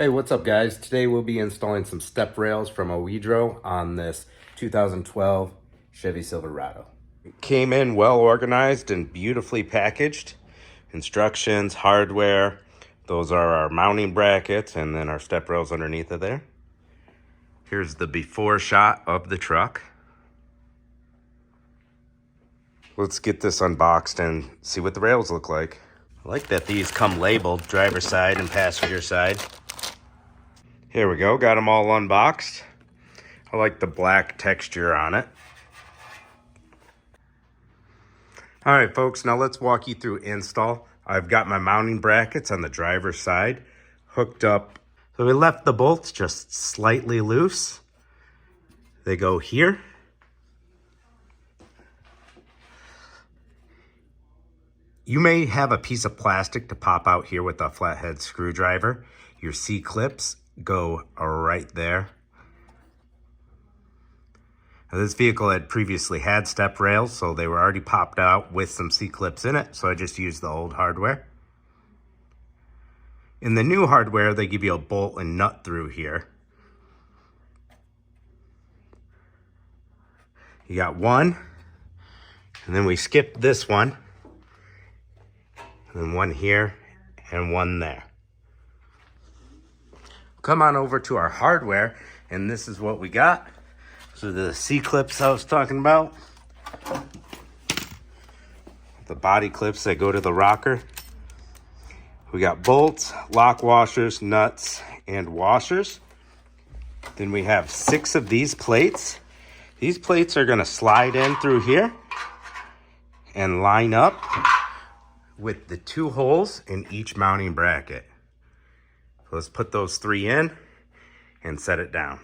Hey, what's up guys? Today we'll be installing some step rails from Oedro on this 2012 Chevy Silverado. It came in well organized and beautifully packaged. Instructions, hardware, those are our mounting brackets and then our step rails underneath of there. Here's the before shot of the truck. Let's get this unboxed and see what the rails look like. I like that these come labeled, driver's side and passenger side. Here we go, got them all unboxed. I like the black texture on it. All right, folks, now let's walk you through install. I've got my mounting brackets on the driver's side hooked up. So we left the bolts just slightly loose. They go here. You may have a piece of plastic to pop out here with a flathead screwdriver. Your C-clips go right there. Now, this vehicle had previously had step rails, so they were already popped out with some C-clips in it, so I just used the old hardware. In the new hardware, they give you a bolt and nut through here. You got one, and then we skipped this one, and then one here, and one there. Come on over to our hardware, and this is what we got. So the C-clips I was talking about, the body clips that go to the rocker. We got bolts, lock washers, nuts, and washers. Then we have 6 of these plates. These plates are gonna slide in through here and line up with the 2 holes in each mounting bracket. So let's put those 3 in and set it down.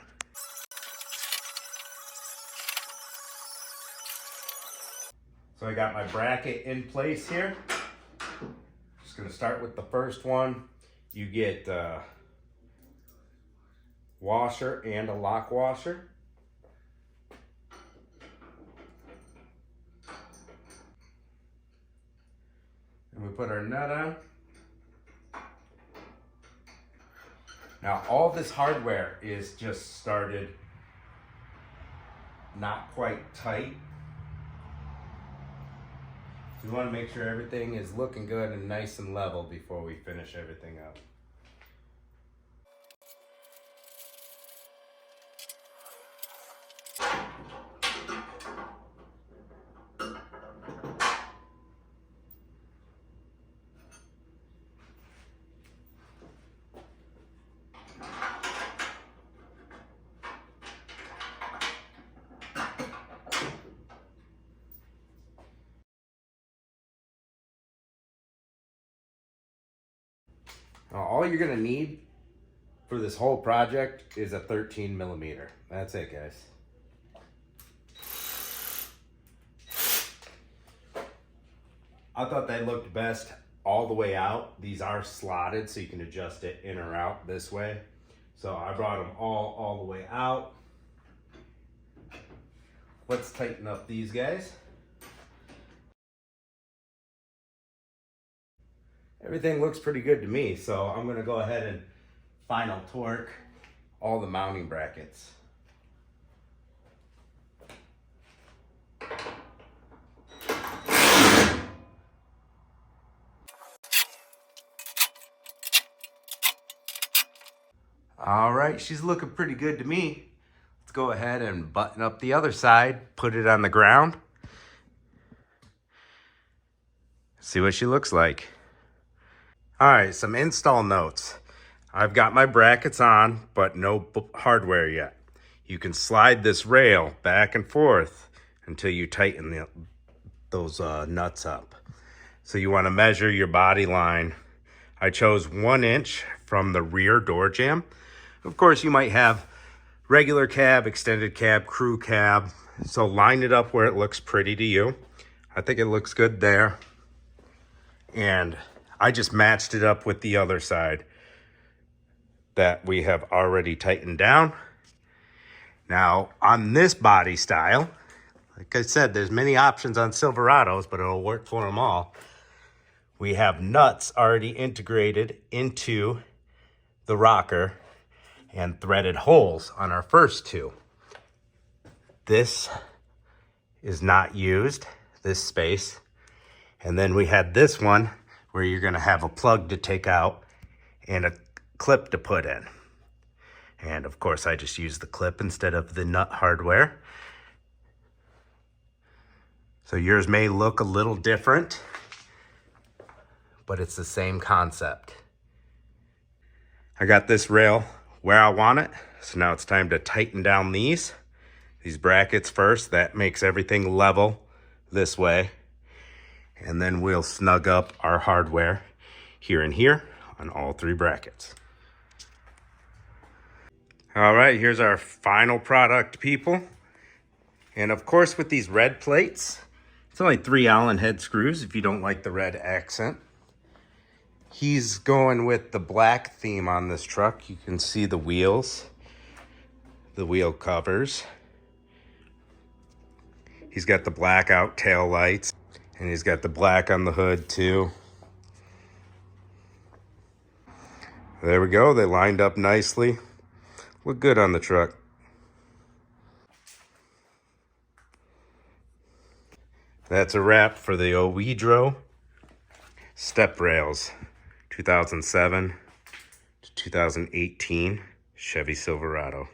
So I got my bracket in place here. Just gonna start with the first one. You get a washer and a lock washer. And we put our nut on. Now all this hardware is just started not quite tight. So we want to make sure everything is looking good and nice and level before we finish everything up. Now, all you're gonna need for this whole project is a 13 millimeter. That's it, guys. I thought they looked best all the way out. These are slotted, so you can adjust it in or out this way. So I brought them all the way out. Let's tighten up these guys. Everything looks pretty good to me, so I'm gonna go ahead and final torque all the mounting brackets. All right, she's looking pretty good to me. Let's go ahead and button up the other side, put it on the ground. See what she looks like. All right, some install notes. I've got my brackets on, but no hardware yet. You can slide this rail back and forth until you tighten those nuts up. So you want to measure your body line. I chose 1 inch from the rear door jamb. Of course, you might have regular cab, extended cab, crew cab. So line it up where it looks pretty to you. I think it looks good there. And I just matched it up with the other side that we have already tightened down. Now, on this body style, like I said, there's many options on Silverados, but it'll work for them all. We have nuts already integrated into the rocker and threaded holes on our first two. This is not used, this space. And then we had this one where you're gonna have a plug to take out and a clip to put in. And of course I just used the clip instead of the nut hardware. So yours may look a little different, but it's the same concept. I got this rail where I want it, so now it's time to tighten down these brackets first. That makes everything level this way. And then we'll snug up our hardware here and here on all three brackets. All right, here's our final product, people. And of course, with these red plates, it's only 3 Allen head screws if you don't like the red accent. He's going with the black theme on this truck. You can see the wheels, the wheel covers. He's got the blackout tail lights, and he's got the black on the hood too. There we go, they lined up nicely. Look good on the truck. That's a wrap for the Oedro step rails, 2007 to 2018 Chevy Silverado.